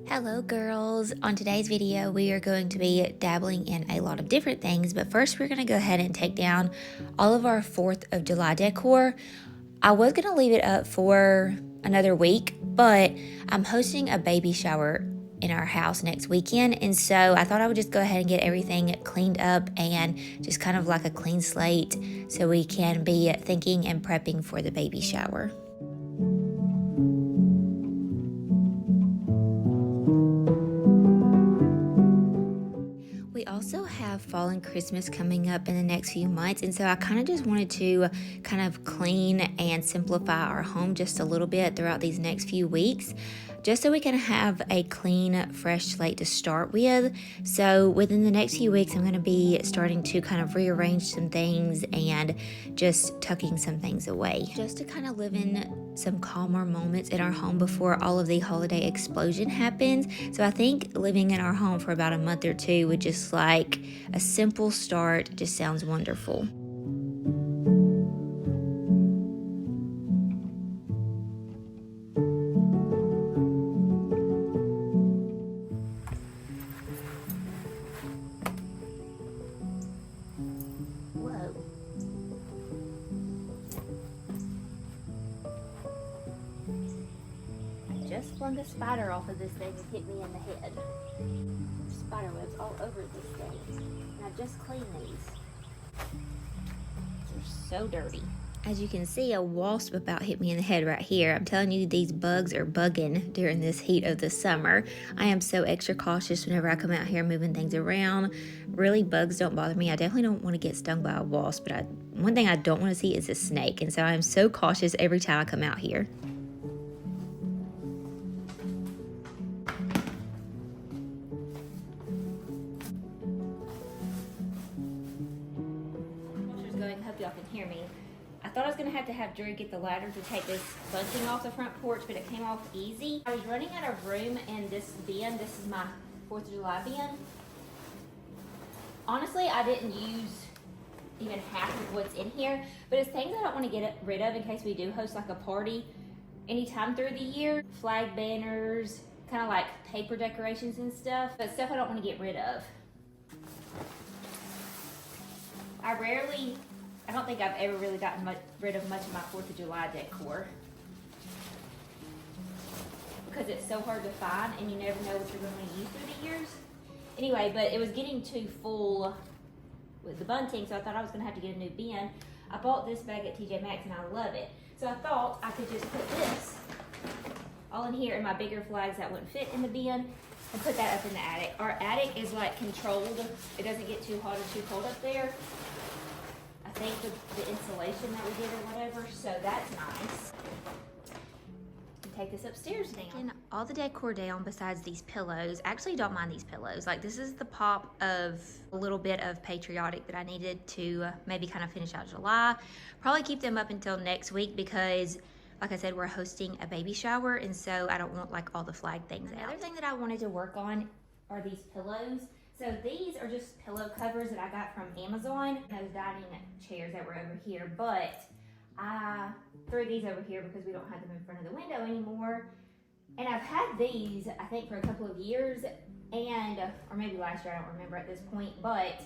Hello girls, on today's video we are going to be dabbling in a lot of different things, but first we're going to go ahead and take down all of our 4th of July decor. I was going to leave it up for another week, but I'm hosting a baby shower in our house next weekend, and so I thought I would just go ahead and get everything cleaned up and just kind of like a clean slate so we can be thinking and prepping for the baby shower. We also have fall and Christmas coming up in the next few months, and so I kind of just wanted to kind of clean and simplify our home just a little bit throughout these next few weeks, just so we can have a clean, fresh slate to start with. So within the next few weeks, I'm going to be starting to kind of rearrange some things and just tucking some things away, just to kind of live in some calmer moments in our home before all of the holiday explosion happens. So I think living in our home for about a month or two with just like a simple start just sounds wonderful. Just flung a spider off of this thing and hit me in the head. There's spider webs all over this thing. And I just cleaned these. They're so dirty. As you can see, a wasp about hit me in the head right here. I'm telling you, these bugs are bugging during this heat of the summer. I am so extra cautious whenever I come out here moving things around. Really, bugs don't bother me. I definitely don't want to get stung by a wasp, but one thing I don't want to see is a snake. And so I'm so cautious every time I come out here. Hope y'all can hear me. I thought I was gonna have to have Drew get the ladder to take this bunting off the front porch, but it came off easy. I was running out of room in this bin. This is my 4th of July bin. Honestly, I didn't use even half of what's in here, but it's things I don't want to get rid of in case we do host like a party anytime through the year. Flag banners, kind of like paper decorations and stuff, but stuff I don't want to get rid of. I don't think I've ever really gotten rid of much of my 4th of July decor because it's so hard to find and you never know what you're going to use through the years. Anyway, but it was getting too full with the bunting, so I thought I was going to have to get a new bin. I bought this bag at TJ Maxx and I love it. So I thought I could just put this all in here and my bigger flags that wouldn't fit in the bin and put that up in the attic. Our attic is like controlled. It doesn't get too hot or too cold up there. I think the insulation that we did or whatever, so that's nice. And take this upstairs now. And all the decor down besides these pillows. I actually don't mind these pillows. Like, this is the pop of a little bit of patriotic that I needed to maybe kind of finish out July. Probably keep them up until next week because, like I said, we're hosting a baby shower, and so I don't want like all the flag things out. Another thing that I wanted to work on are these pillows. So these are just pillow covers that I got from Amazon. Those dining chairs that were over here, but I threw these over here because we don't have them in front of the window anymore. And I've had these, I think, for a couple of years, and or maybe last year, I don't remember at this point, but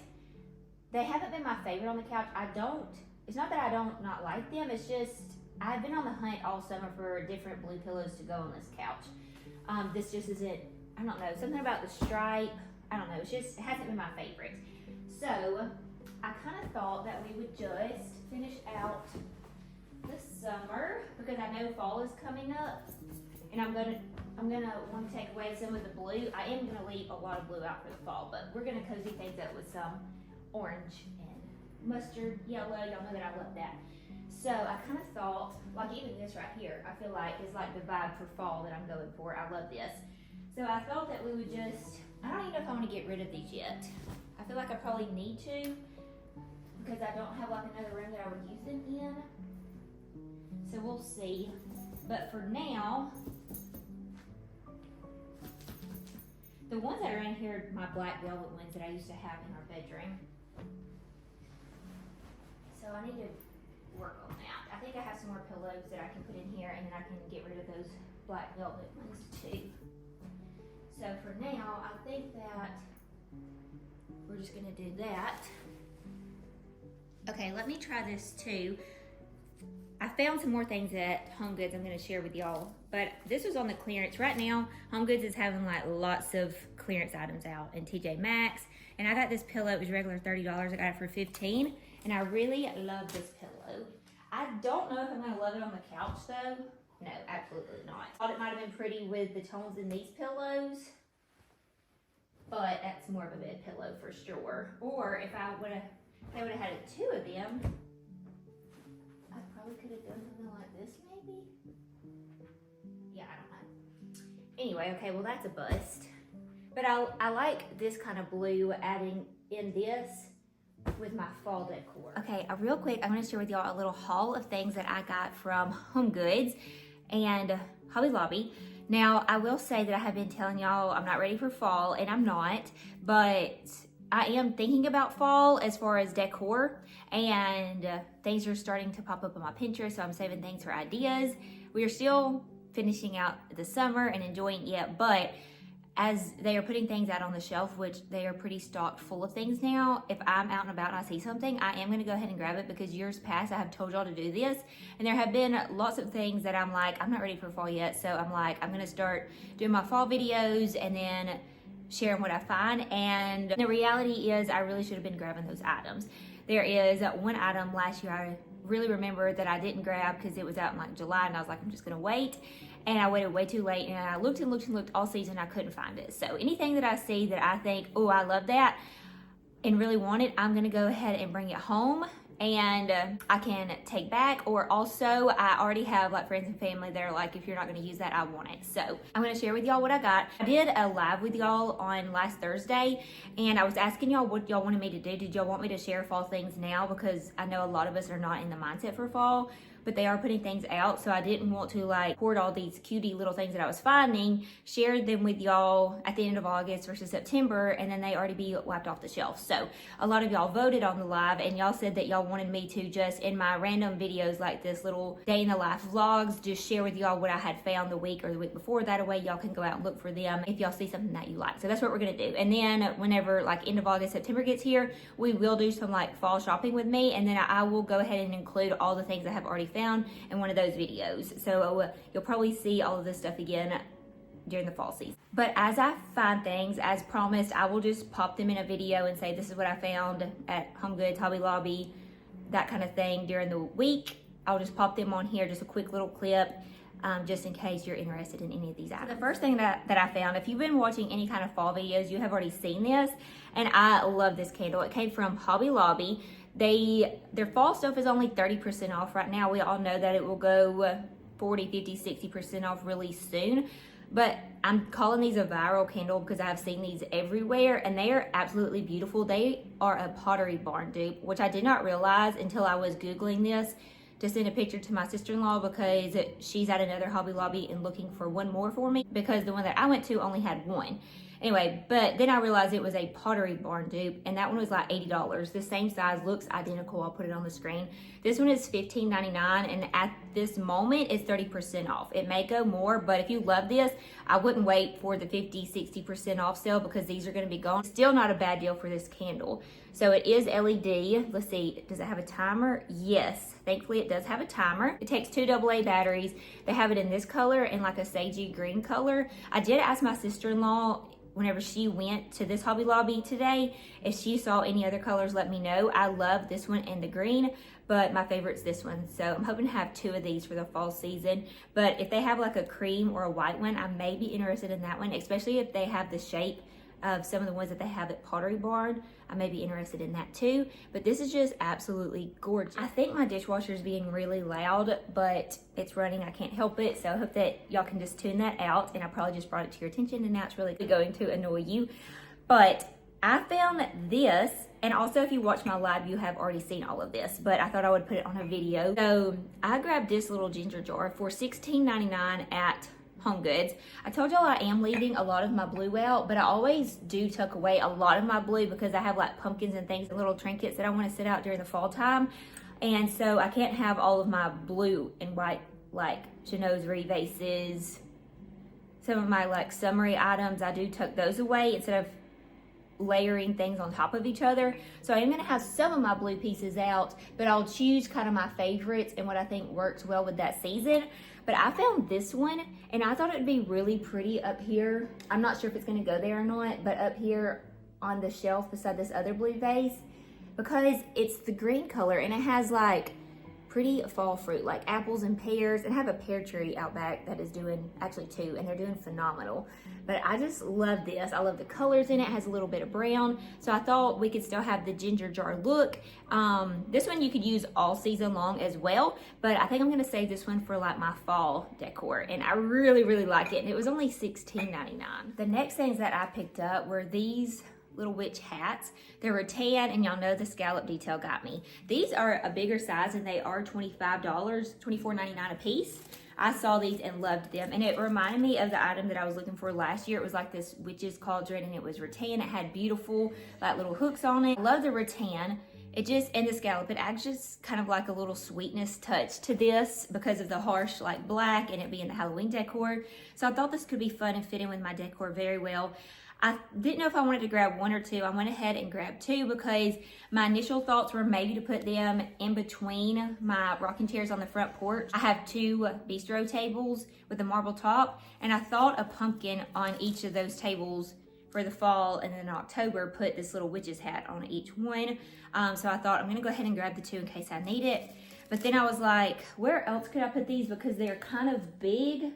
they haven't been my favorite on the couch. It's not that I don't not like them, it's just I've been on the hunt all summer for different blue pillows to go on this couch. This just isn't, I don't know, something about the stripe, I don't know, it hasn't been my favorite. So I kind of thought that we would just finish out the summer because I know fall is coming up, and I'm gonna want to take away some of the blue. I am gonna leave a lot of blue out for the fall, but we're gonna cozy things up with some orange and mustard yellow. Y'all know that I love that. So I kind of thought, like even this right here, I feel like is like the vibe for fall that I'm going for. I love this. So I thought that we would just, I don't even know if I want to get rid of these yet. I feel like I probably need to because I don't have like another room that I would use them in. So we'll see. But for now, the ones that are in here are my black velvet ones that I used to have in our bedroom. So I need to work on that. I think I have some more pillows that I can put in here, and then I can get rid of those black velvet ones too. So for now, I think that we're just gonna do that. Okay, let me try this too. I found some more things at Home Goods I'm gonna share with y'all, but this was on the clearance. Right now, Home Goods is having like lots of clearance items out in TJ Maxx, and I got this pillow. It was regular $30. I got it for $15, and I really love this pillow. I don't know if I'm gonna love it on the couch though. No, absolutely not. I thought it might have been pretty with the tones in these pillows, but that's more of a bed pillow for sure. Or if I would have had two of them, I probably could have done something like this maybe. Yeah, I don't know. Anyway, okay, well that's a bust. But I like this kind of blue, adding in this with my fall decor. Okay, real quick, I'm gonna share with y'all a little haul of things that I got from Home Goods and Hobby Lobby. Now, I will say that I have been telling y'all I'm not ready for fall, and I'm not, but I am thinking about fall as far as decor, and things are starting to pop up on my Pinterest, so I'm saving things for ideas. We are still finishing out the summer and enjoying it, but as they are putting things out on the shelf, which they are pretty stocked full of things now, if I'm out and about and I see something, I am gonna go ahead and grab it, because years past I have told y'all to do this, and there have been lots of things that I'm like, I'm not ready for fall yet, so I'm like, I'm gonna start doing my fall videos and then sharing what I find. And the reality is I really should have been grabbing those items. There is one item last year I really remember that I didn't grab because it was out in like July, and I was like, I'm just gonna wait. And I waited way too late, and I looked and looked and looked all season, I couldn't find it. So anything that I see that I think, oh, I love that and really want it, I'm gonna go ahead and bring it home, and I can take back. Or also, I already have like friends and family that are like, if you're not gonna use that, I want it. So I'm gonna share with y'all what I got. I did a live with y'all on last Thursday, and I was asking y'all what y'all wanted me to do. Did y'all want me to share fall things now? Because I know a lot of us are not in the mindset for fall, but they are putting things out, so I didn't want to like hoard all these cutie little things that I was finding, share them with y'all at the end of August versus September, and then they already be wiped off the shelf. So a lot of y'all voted on the live, and y'all said that y'all wanted me to just, in my random videos like this little day in the life vlogs, just share with y'all what I had found the week or the week before. That way y'all can go out and look for them if y'all see something that you like. So that's what we're gonna do. And then whenever like end of August, September gets here, we will do some like fall shopping with me, and then I will go ahead and include all the things I have already found in one of those videos. So you'll probably see all of this stuff again during the fall season. But as I find things, as promised, I will just pop them in a video and say, this is what I found at Home Goods, Hobby Lobby, that kind of thing during the week. I'll just pop them on here, just a quick little clip, just in case you're interested in any of these items. The first thing that I found, if you've been watching any kind of fall videos, you have already seen this, and I love this candle. It came from Hobby Lobby. Their fall stuff is only 30% off right now. We all know that it will go 40, 50, 60% off really soon. But I'm calling these a viral candle because I've seen these everywhere, and they are absolutely beautiful. They are a Pottery Barn dupe, which I did not realize until I was Googling this to send a picture to my sister-in-law, because she's at another Hobby Lobby and looking for one more for me, because the one that I went to only had one. Anyway, but then I realized it was a Pottery Barn dupe, and that one was like $80. The same size, looks identical. I'll put it on the screen. This one is $15.99, and at this moment, it's 30% off. It may go more, but if you love this, I wouldn't wait for the 50, 60% off sale, because these are gonna be gone. Still not a bad deal for this candle. So it is LED. Let's see, does it have a timer? Yes, thankfully it does have a timer. It takes 2 AA batteries. They have it in this color and like a sagey green color. I did ask my sister-in-law whenever she went to this Hobby Lobby today, if she saw any other colors, let me know. I love this one and the green, but my favorite's this one. So I'm hoping to have 2 of these for the fall season. But if they have like a cream or a white one, I may be interested in that one, especially if they have the shape of some of the ones that they have at Pottery Barn. I may be interested in that too, but this is just absolutely gorgeous. I think my dishwasher is being really loud, but it's running, I can't help it. So I hope that y'all can just tune that out, and I probably just brought it to your attention, and now it's really going to annoy you. But I found this, and also if you watch my live, you have already seen all of this, but I thought I would put it on a video. So I grabbed this little ginger jar for $16.99 at Home Goods. I told y'all I am leaving a lot of my blue out, but I always do tuck away a lot of my blue because I have like pumpkins and things and little trinkets that I want to sit out during the fall time. And so I can't have all of my blue and white like Chinoiserie vases. Some of my like summery items, I do tuck those away instead of layering things on top of each other. So I am going to have some of my blue pieces out, but I'll choose kind of my favorites and what I think works well with that season. But I found this one and I thought it'd be really pretty up here. I'm not sure if it's going to go there or not, but up here on the shelf beside this other blue vase, because it's the green color and it has like pretty fall fruit like apples and pears, and I have a pear tree out back that is doing actually 2, and they're doing phenomenal. But I just love this. I love the colors in it. It has a little bit of brown, so I thought we could still have the ginger jar look. This one you could use all season long as well, but I think I'm going to save this one for like my fall decor, and I really like it, and it was only $16.99. The next things that I picked up were these little witch hats. They're rattan, and y'all know the scallop detail got me. These are a bigger size and they are $25, $24.99 a piece. I saw these and loved them, and it reminded me of the item that I was looking for last year. It was like this witch's cauldron, and it was rattan. It had beautiful like little hooks on it. I love the rattan. It just, and the scallop, it adds just kind of like a little sweetness touch to this because of the harsh like black and it being the Halloween decor. So I thought this could be fun and fit in with my decor very well. I didn't know if I wanted to grab 1 or 2. I went ahead and grabbed 2 because my initial thoughts were maybe to put them in between my rocking chairs on the front porch. I have 2 bistro tables with a marble top, and I thought a pumpkin on each of those tables for the fall, and then in October put this little witch's hat on each one. So I thought I'm gonna go ahead and grab the 2 in case I need it. But then I was like, where else could I put these, because they're kind of big.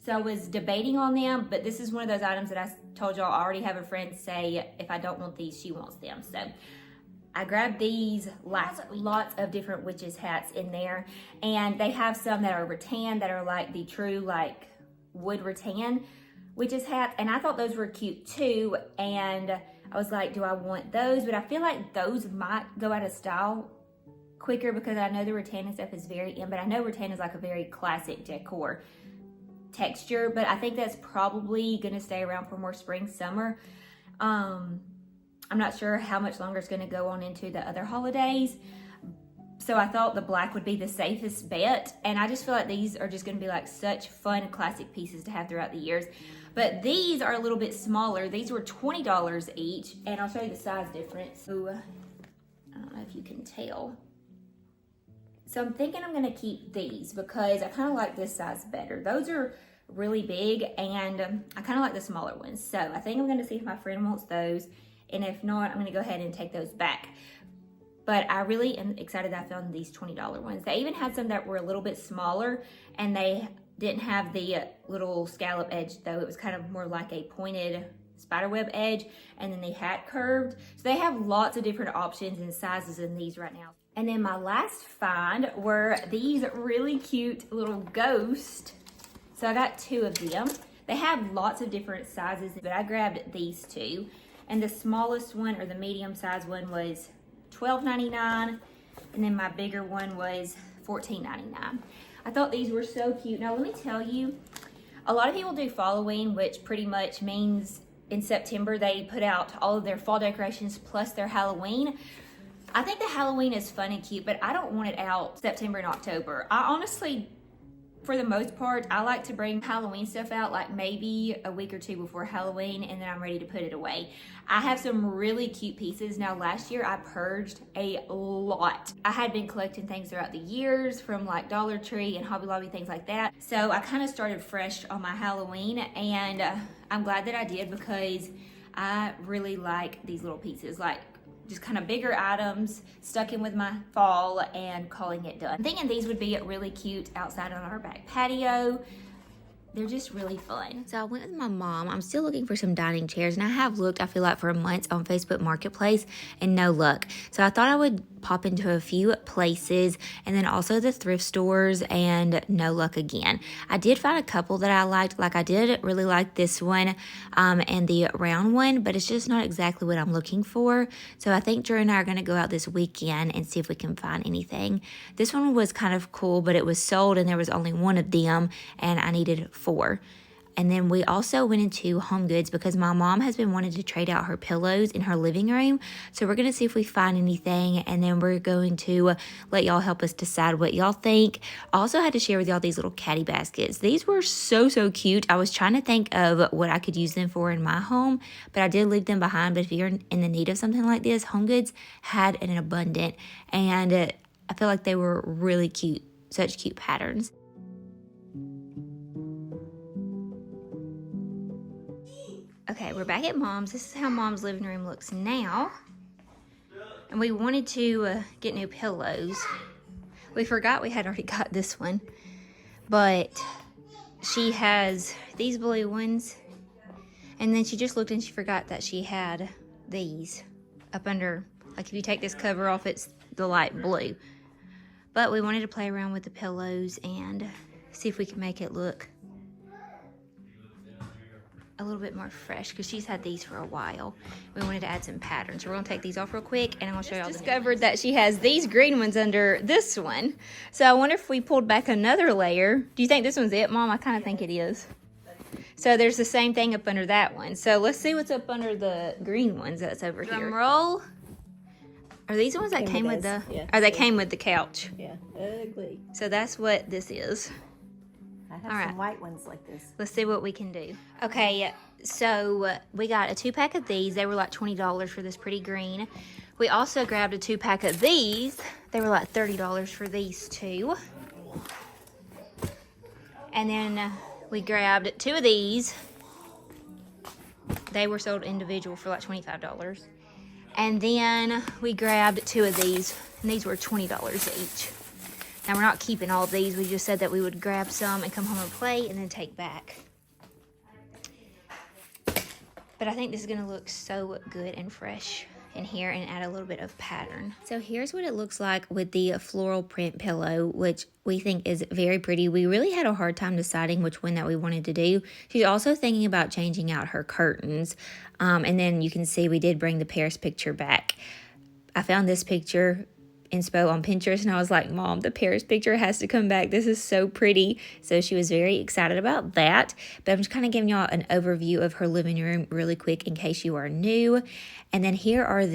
So I was debating on them, but this is one of those items that I told y'all I already have a friend say if I don't want these, she wants them. So I grabbed these, lots of different witches hats in there, and they have some that are rattan that are like the true like wood rattan witches hats, and I thought those were cute too, and I was like, do I want those? But I feel like those might go out of style quicker because I know the rattan and stuff is very in, but I know rattan is like a very classic decor texture, but I think that's probably gonna stay around for more spring, summer. I'm not sure how much longer it's gonna go on into the other holidays. So I thought the black would be the safest bet, and I just feel like these are just gonna be like such fun classic pieces to have throughout the years. But these are a little bit smaller. These were $20 each, and I'll show you the size difference. So I don't know if you can tell. So I'm thinking I'm gonna keep these because I kind of like this size better. Those are really big, and I kind of like the smaller ones. So I think I'm gonna see if my friend wants those, and if not, I'm gonna go ahead and take those back. But I really am excited that I found these $20 ones. They even had some that were a little bit smaller, and they didn't have the little scallop edge though. It was kind of more like a pointed spiderweb edge, and then the hat curved. So they have lots of different options and sizes in these right now. And then my last find were these really cute little ghosts. So I got 2 of them. They have lots of different sizes, but I grabbed these 2. And the smallest one, or the medium size one, was $12.99. And then my bigger one was $14.99. I thought these were so cute. Now let me tell you, a lot of people do Halloween, which pretty much means in September they put out all of their fall decorations plus their Halloween. I think the Halloween is fun and cute, but I don't want it out September and October. I honestly, for the most part, I like to bring Halloween stuff out like maybe a week or 2 before Halloween, and then I'm ready to put it away. I have some really cute pieces. Now last year I purged a lot. I had been collecting things throughout the years from like Dollar Tree and Hobby Lobby, things like that. So I kind of started fresh on my Halloween, and I'm glad that I did because I really like these little pieces. Like just kind of bigger items stuck in with my fall and calling it done. I'm thinking these would be really cute outside on our back patio. They're just really fun. So I went with my mom. I'm still looking for some dining chairs, and I have looked, I feel like, for months on Facebook Marketplace and no luck. So I thought I would pop into a few places and then also the thrift stores, and no luck again. I did find a couple that I liked. Like I did really like this one and the round one, but it's just not exactly what I'm looking for. So I think Drew and I are going to go out this weekend and see if we can find anything. This one was kind of cool, but it was sold and there was only 1 of them, and I needed 4. And then we also went into Home Goods because my mom has been wanting to trade out her pillows in her living room. So we're going to see if we find anything, and then we're going to let y'all help us decide what y'all think. I also had to share with y'all these little caddy baskets. These were so cute. I was trying to think of what I could use them for in my home, but I did leave them behind. But if you're in the need of something like this, Home Goods had an abundant, and I feel like they were really cute. Such cute patterns. Okay, we're back at Mom's. This is how Mom's living room looks now. And we wanted to get new pillows. We forgot we had already got this one. But she has these blue ones. And then she just looked and she forgot that she had these up under. Like if you take this cover off, it's the light blue. But we wanted to play around with the pillows and see if we can make it look a little bit more fresh, because she's had these for a while. We wanted to add some patterns. So we're gonna take these off real quick and I'm gonna show y'all. Discovered that she has these green ones under this one. So I wonder if we pulled back another layer. Do you think this one's it, Mom? I kind of think it is. So there's the same thing up under that one. So let's see what's up under the green ones that's over here. Drum roll. Are these the ones that came with the? Yeah. Or they came with the couch? Yeah, ugly. So that's what this is. I have some white ones like this. Let's see what we can do. Okay, so we got a 2-pack of these. They were like $20 for this pretty green. We also grabbed a 2-pack of these. They were like $30 for these two. And then we grabbed 2 of these. They were sold individual for like $25. And then we grabbed 2 of these, and these were $20 each. Now, we're not keeping all of these. We just said that we would grab some and come home and play and then take back. But I think this is going to look so good and fresh in here and add a little bit of pattern. So here's what it looks like with the floral print pillow, which we think is very pretty. We really had a hard time deciding which one that we wanted to do. She's also thinking about changing out her curtains. And then you can see we did bring the Paris picture back. I found this picture inspo on Pinterest and I was like, Mom, the Paris picture has to come back. This is so pretty. So she was very excited about that. But I'm just kind of giving y'all an overview of her living room really quick in case you are new. And then here's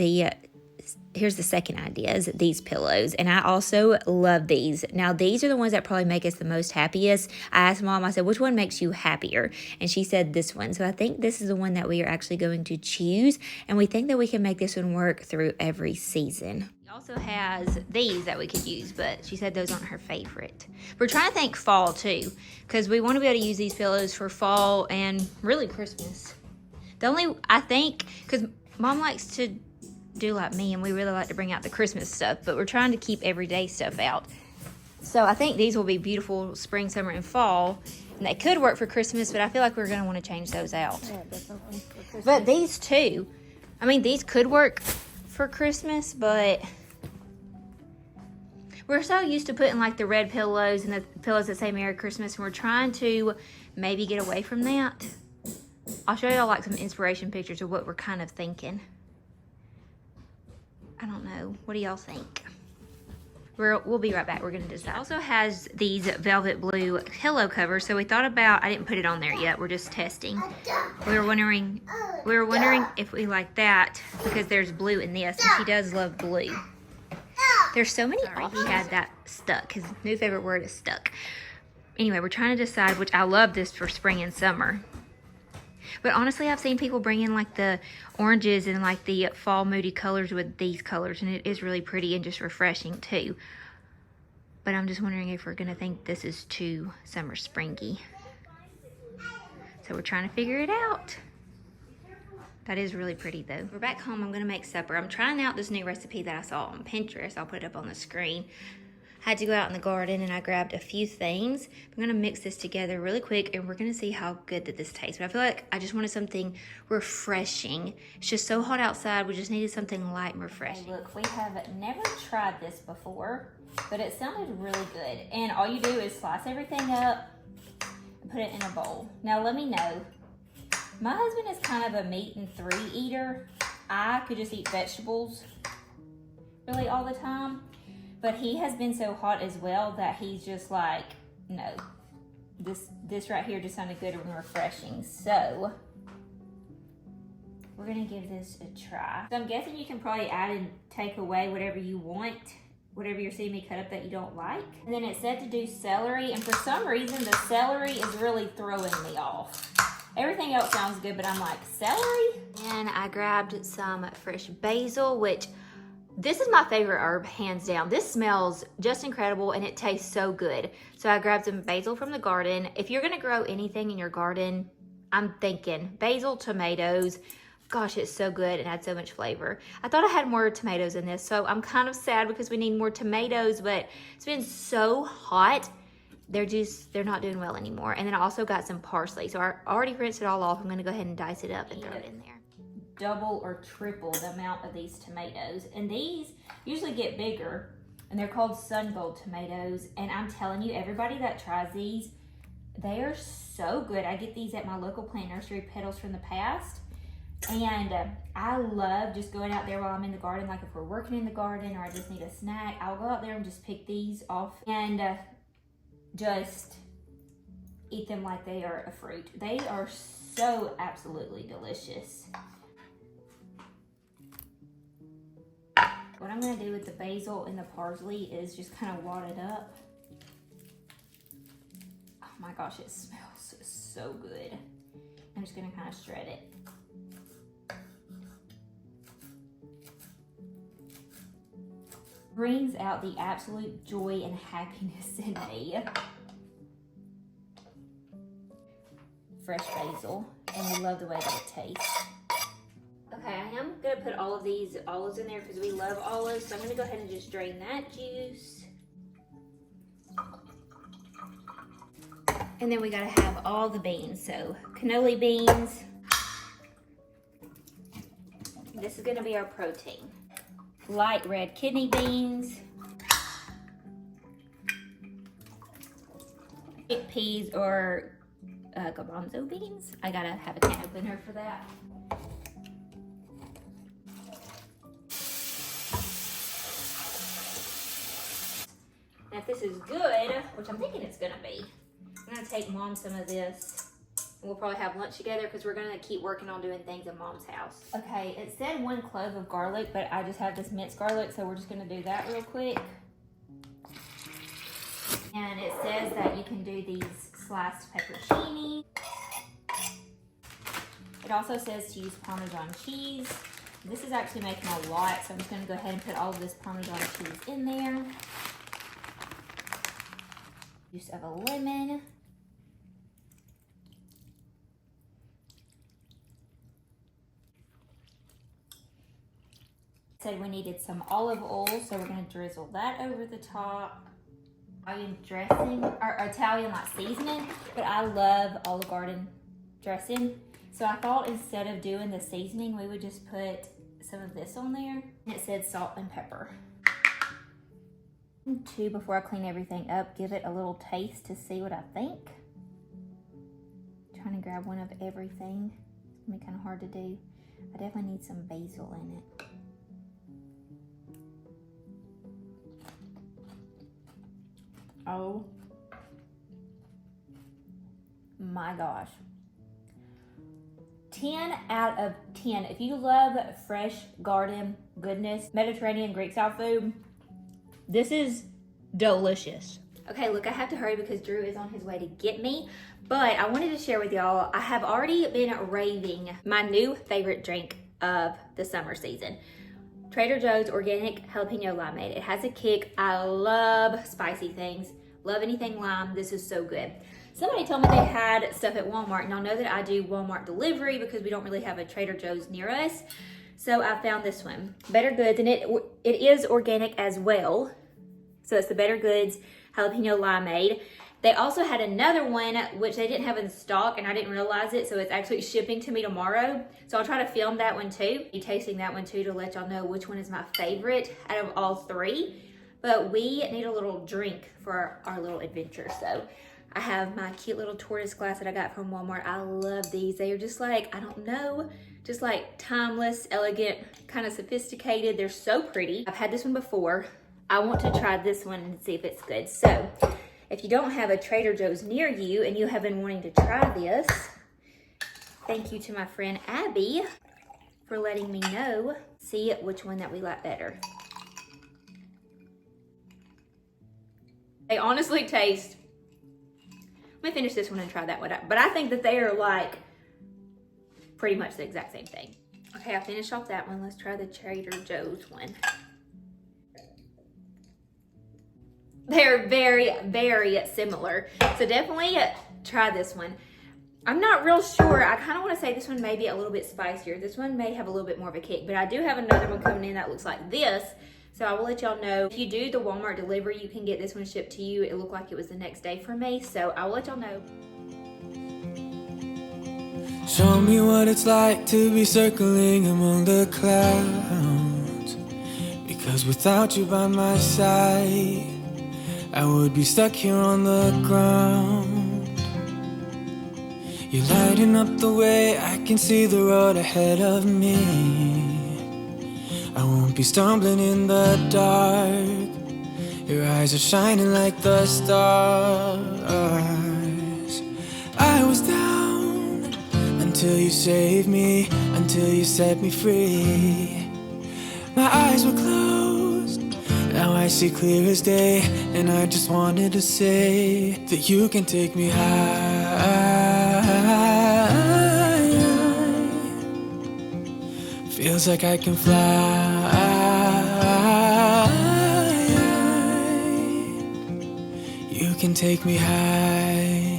the second idea, is these pillows. And I also love these. Now, these are the ones that probably make us the most happiest. I asked Mom, I said, which one makes you happier? And she said this one. So I think this is the one that we are actually going to choose. And we think that we can make this one work through every season. She also has these that we could use, but she said those aren't her favorite. We're trying to think fall too, because we want to be able to use these pillows for fall and really Christmas. I think, because Mom likes to do like me, and we really like to bring out the Christmas stuff, but we're trying to keep everyday stuff out. So I think these will be beautiful spring, summer, and fall, and they could work for Christmas, but I feel like we're going to want to change those out. Yeah, definitely for Christmas. But these too, I mean, these could work for Christmas, but we're so used to putting like the red pillows and the pillows that say Merry Christmas, and we're trying to maybe get away from that. I'll show y'all like some inspiration pictures of what we're kind of thinking. I don't know. What do y'all think? We'll be right back. We're going to decide. It also has these velvet blue pillow covers. So we thought about, I didn't put it on there yet. We're just testing. We were wondering if we like that because there's blue in this, and she does love blue. There's so many. Sorry, he had that stuck. His new favorite word is stuck. Anyway, we're trying to decide which. I love this for spring and summer. But honestly, I've seen people bring in like the oranges and like the fall moody colors with these colors, and it is really pretty and just refreshing too. But I'm just wondering if we're gonna think this is too summer springy. So we're trying to figure it out. That is really pretty though. We're back home. I'm gonna make supper. I'm trying out this new recipe that I saw on Pinterest. I'll put it up on the screen. I had to go out in the garden and I grabbed a few things. I'm gonna mix this together really quick and we're gonna see how good that this tastes. But I feel like I just wanted something refreshing. It's just so hot outside. We just needed something light and refreshing. Hey, look, we have never tried this before, but it sounded really good. And all you do is slice everything up and put it in a bowl. Now let me know. My husband is kind of a meat and 3 eater. I could just eat vegetables really all the time. But he has been so hot as well that he's just like, no. this right here just sounded good and refreshing. So we're gonna give this a try. So I'm guessing you can probably add and take away whatever you want, whatever you're seeing me cut up that you don't like. And then it said to do celery, and for some reason the celery is really throwing me off. Everything else sounds good, but I'm like, celery? And I grabbed some fresh basil, which this is my favorite herb, hands down. This smells just incredible and it tastes so good. So I grabbed some basil from the garden. If you're gonna grow anything in your garden, I'm thinking basil, tomatoes. Gosh, it's so good and adds so much flavor. I thought I had more tomatoes in this, so I'm kind of sad because we need more tomatoes, but it's been so hot. They're not doing well anymore. And then I also got some parsley. So I already rinsed it all off. I'm gonna go ahead and dice it up and throw it in there. Double or triple the amount of these tomatoes. And these usually get bigger, and they're called sun gold tomatoes. And I'm telling you, everybody that tries these, they are so good. I get these at my local plant nursery, Petals from the Past. And I love just going out there while I'm in the garden. Like if we're working in the garden or I just need a snack, I'll go out there and just pick these off and just eat them like they are a fruit. They are so absolutely delicious. What I'm gonna do with the basil and the parsley is just kind of wad it up. Oh my gosh, it smells so good. I'm just gonna kind of shred it. Brings out the absolute joy and happiness in me. Fresh basil, and we love the way that it tastes. Okay, I am gonna put all of these olives in there because we love olives, so I'm gonna go ahead and just drain that juice. And then we gotta have all the beans, so cannoli beans. This is gonna be our protein. Light red kidney beans, chickpeas or garbanzo beans. I gotta have a can opener for that. Now if this is good, which I'm thinking it's gonna be, I'm gonna take Mom some of this. We'll probably have lunch together because we're gonna keep working on doing things in Mom's house. Okay, it said 1 clove of garlic, but I just have this minced garlic, so we're just gonna do that real quick. And it says that you can do these sliced pepperoncini. It also says to use Parmesan cheese. This is actually making a lot, so I'm just gonna go ahead and put all of this Parmesan cheese in there. Juice of a lemon. Said we needed some olive oil, so we're gonna drizzle that over the top. Italian dressing, or Italian like seasoning, but I love Olive Garden dressing. So I thought instead of doing the seasoning, we would just put some of this on there. And it said salt and pepper. And 2, before I clean everything up, give it a little taste to see what I think. Trying to grab one of everything. It's gonna be kind of hard to do. I definitely need some basil in it. Oh my gosh. 10 out of 10. If you love fresh garden goodness, Mediterranean Greek style food, this is delicious. Okay, look, I have to hurry because Drew is on his way to get me, but I wanted to share with y'all, I have already been raving my new favorite drink of the summer season. Trader Joe's Organic Jalapeno Limeade. It has a kick. I love spicy things. Love anything lime. This is so good. Somebody told me they had stuff at Walmart, and y'all know that I do Walmart delivery because we don't really have a Trader Joe's near us. So I found this one, Better Goods, and it is organic as well. So it's the Better Goods Jalapeno Limeade. They also had another one, which they didn't have in stock, and I didn't realize it, so it's actually shipping to me tomorrow. So I'll try to film that one too. Be tasting that one too to let y'all know which one is my favorite out of all 3. But we need a little drink for our little adventure. So I have my cute little tortoise glass that I got from Walmart. I love these. They are just like, I don't know, just like timeless, elegant, kind of sophisticated. They're so pretty. I've had this one before. I want to try this one and see if it's good. So If you don't have a Trader Joe's near you and you have been wanting to try this, thank you to my friend Abby for letting me know, see which one that we like better. They honestly taste, let me finish this one and try that one out. But I think that they are like pretty much the exact same thing. Okay, I finished off that one. Let's try the Trader Joe's one. They're very, very similar. So definitely try this one. I'm not real sure. I kind of want to say this one may be a little bit spicier. This one may have a little bit more of a kick, but I do have another one coming in that looks like this. So I will let y'all know. If you do the Walmart delivery, you can get this one shipped to you. It looked like it was the next day for me. So I will let y'all know. Show me what it's like to be circling among the clouds. Because without you by my side, I would be stuck here on the ground. You're lighting up the way, I can see the road ahead of me. I won't be stumbling in the dark. Your eyes are shining like the stars. I was down until you saved me, until you set me free. My eyes were closed, now I see clear as day. And I just wanted to say that you can take me high. Feels like I can fly. You can take me high.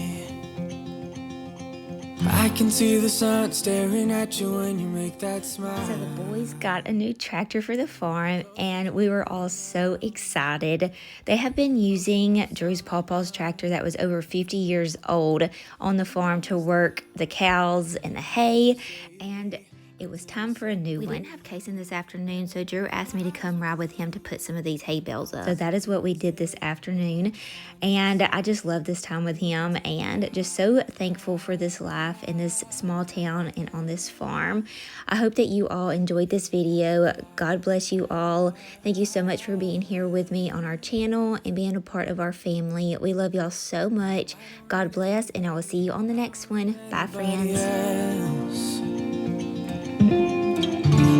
I can see the sun staring at you when you make that smile. So the boys got a new tractor for the farm and we were all so excited. They have been using Drew's pawpaw's tractor that was over 50 years old on the farm to work the cows and the hay, and it was time for a new one. We didn't have Kason this afternoon, so Drew asked me to come ride with him to put some of these hay bales up. So that is what we did this afternoon, and I just love this time with him and just so thankful for this life in this small town and on this farm. I hope that you all enjoyed this video. God bless you all. Thank you so much for being here with me on our channel and being a part of our family. We love y'all so much. God bless, and I will see you on the next one. Bye, friends.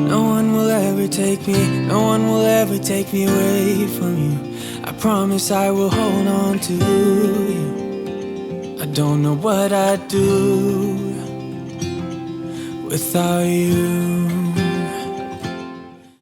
No one will ever take me, no one will ever take me away from you. I promise I will hold on to you. I don't know what I'd do without you.